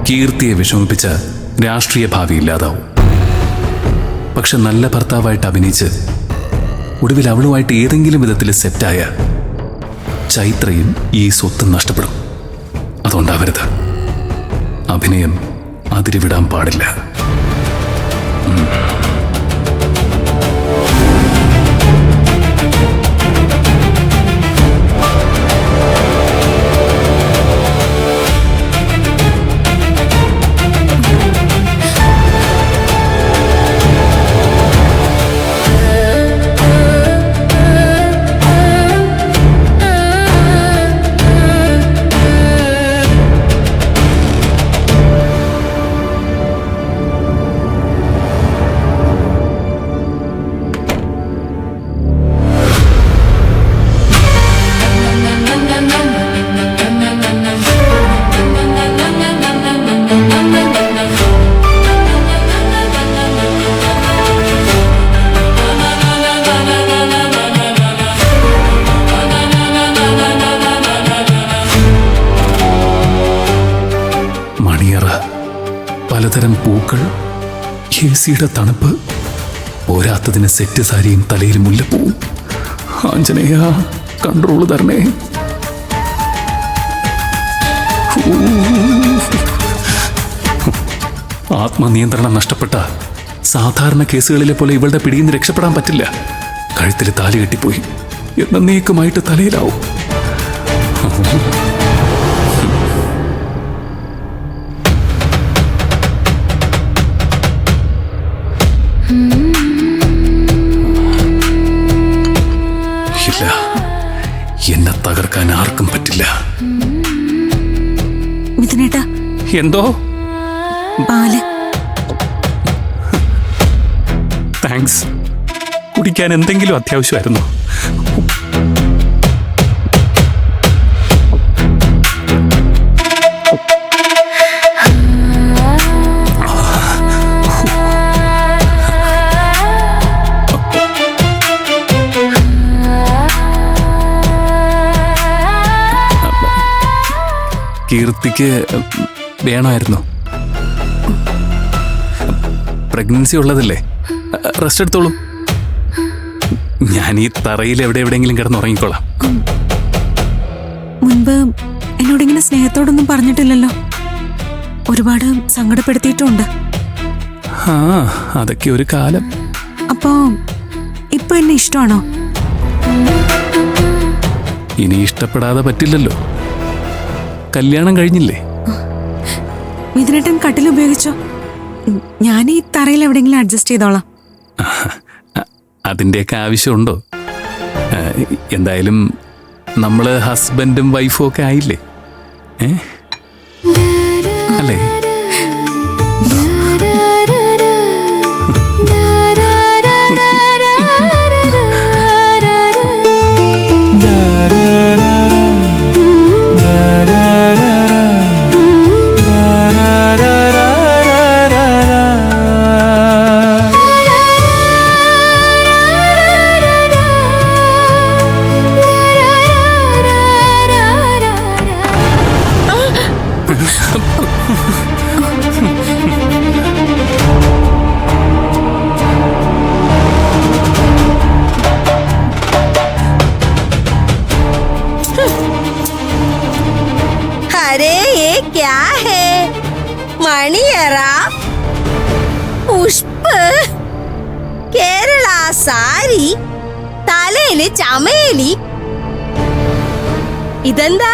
കീർത്തിയെ വിഷമിപ്പിച്ച രാഷ്ട്രീയ ഭാവി ഇല്ലാതാവും. പക്ഷെ നല്ല ഭർത്താവായിട്ട് അഭിനയിച്ച് ഒടുവിൽ അവളുമായിട്ട് ഏതെങ്കിലും വിധത്തിൽ സെറ്റായ ചൈത്രയും ഈ സ്വത്ത് നഷ്ടപ്പെടും. അതുകൊണ്ടാവരുത്. അഭിനയം അതിരുവിടാൻ പാടില്ല. പലതരം പൂക്കൾ, എസിയുടെ തണുപ്പ്, പോരാത്തതിന് സെറ്റ് സാരിയും തലയിൽ മുല്ലപ്പൂവും. ആഞ്ജനേയ, കൺട്രോള് തരണേ. ആത്മനിയന്ത്രണം നഷ്ടപ്പെട്ട സാധാരണ കേസുകളിലെ പോലെ ഇവളുടെ പിടിയിൽ നിന്ന് രക്ഷപ്പെടാൻ പറ്റില്ല. കഴുത്തിൽ താലി കെട്ടിപ്പോയി എന്നേക്കുമായിട്ട് തലയിലാവും. ഇല്ല, എന്നെ തകർക്കാൻ ആർക്കും പറ്റില്ല. മിഥുനേട്ടാ, എന്തോ? പാല്. താങ്ക്സ്. കുടിക്കാൻ എന്തെങ്കിലും അത്യാവശ്യമായിരുന്നു? കീർത്തിക്ക് വേണമായിരുന്നു. പ്രഗ്നൻസി ഉള്ളതല്ലേ, റെസ്റ്റ് എടുത്തോളൂ. ഞാൻ ഈ തറയിൽ എവിടെയെങ്കിലും കിടന്നുറങ്ങിക്കോളാം. മുൻപ് എന്നോടിങ്ങനെ സ്നേഹത്തോടൊന്നും പറഞ്ഞിട്ടില്ലല്ലോ. ഒരുപാട് സങ്കടപ്പെടുത്തിയിട്ടുണ്ട്. ആ, അതൊക്കെ ഒരു കാലം. അപ്പോ ഇപ്പൊ എന്നെ ഇഷ്ടമാണോ? ഇനി ഇഷ്ടപ്പെടാതെ പറ്റില്ലല്ലോ. കല്യാണം കഴിഞ്ഞില്ലേ? മിഥുനേട്ടൻ കട്ടിൽ ഉപയോഗിച്ചോ? ഞാൻ ഈ തറയിൽ എവിടെയെങ്കിലും അഡ്ജസ്റ്റ് ചെയ്തോളാം. അതിൻ്റെയൊക്കെ ആവശ്യമുണ്ടോ? എന്തായാലും നമ്മള് ഹസ്ബൻഡും വൈഫും ഒക്കെ ആയില്ലേ? അല്ലേ? മണിയറ, പുഷ്പ്, കേരള സാരി, തലയില് ചമേലി. ഇതെന്താ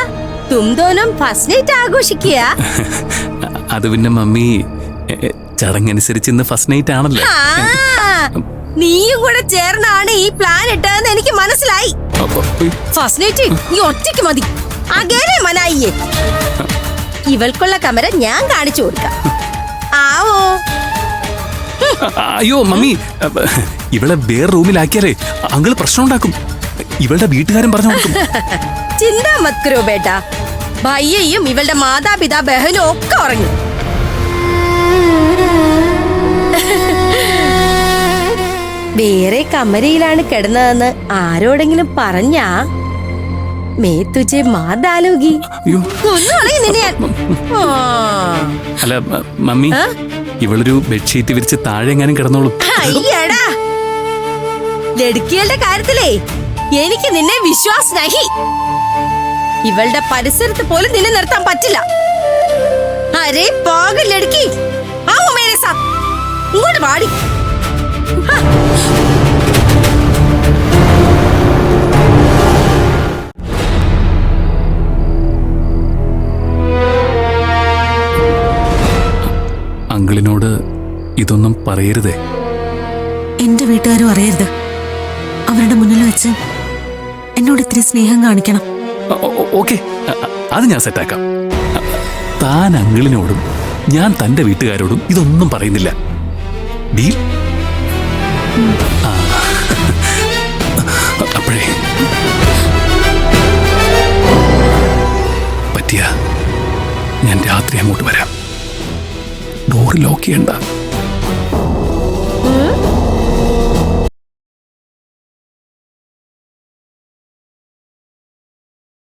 തുംദോനം ഫസ്റ്റ് നൈറ്റ് ആഘോഷിക്കുക? അത് പിന്നെ മമ്മി, ചടങ്ങനുസരിച്ച് ഇന്ന് ഫസ്റ്റ് നൈറ്റ് ആണല്ലോ. നീയും കൂടെ ചേർന്നാണ് ഈ പ്ലാൻ ഇട്ടതെന്ന് എനിക്ക് മനസ്സിലായി. ഫസ്റ്റ് നൈറ്റ് നീ ഒറ്റയ്ക്ക് മതി. അകേരെ മനായിയെ. ഇവൾക്കുള്ള കമര ഞാൻ കാണിച്ചു കൊടുക്കാം. ആവോ? അയ്യോ മമ്മി, ഇവളെ വേറെ റൂമിലാക്കിയാലേ അങ്കിള് പ്രശ്നം ഉണ്ടാക്കും. ഇവളുടെ വീട്ടുകാരൻ പറഞ്ഞു കൊടുക്കും. ചിന്താ മത് കരോ ബേട്ടാ. ഭയ്യയും ഇവളുടെ മാതാപിതാ ബഹനും ഒക്കെ ഉറങ്ങി. വേറെ കമരയിലാണ് കിടന്നതെന്ന് ആരോടെങ്കിലും പറഞ്ഞാ मैं तुझे मार डालूंगी അയ്യോ കൊന്നുകളയും നിന്നെ ഞാൻ. ആ. അല്ല മമ്മി ആ? ഇവളൊരു ബെഡ്ഷീറ്റ് വിരിച്ച് താഴെ എങ്ങാനും കിടന്നോളും. അയ്യടാ ലടുക്കികളുടെ കാര്യത്തിലേ എനിക്ക് നിന്നെ വിശ്വാസ് നഹി. ഇവളുടെ പരിസരത്ത് പോലും നിന്നെ നിർത്താൻ പറ്റില്ല. അരേ പാഗൽ ലടുക്കി ആവോ മേരെ സാത്ത്. ഇങ്ങോട്ട് വാടി. ഹാ. അങ്കിളിനോട് ഇതൊന്നും പറയരുതേ. എന്റെ വീട്ടുകാരും അറിയരുത്. അവരുടെ മുന്നിൽ വെച്ച് എന്നോട് ഇത്തിരി സ്നേഹം കാണിക്കണം. ഓക്കെ, അത് ഞാൻ സെറ്റാക്കാം. താൻ അങ്കിളിനോടും ഞാൻ തന്റെ വീട്ടുകാരോടും ഇതൊന്നും പറയുന്നില്ല. ഡീൽ? അപ്പോഴേ പറ്റിയ ഞാൻ രാത്രി അങ്ങോട്ട് വരാം. ഡോർ ലോക്ക് ചെയ്യണ്ട.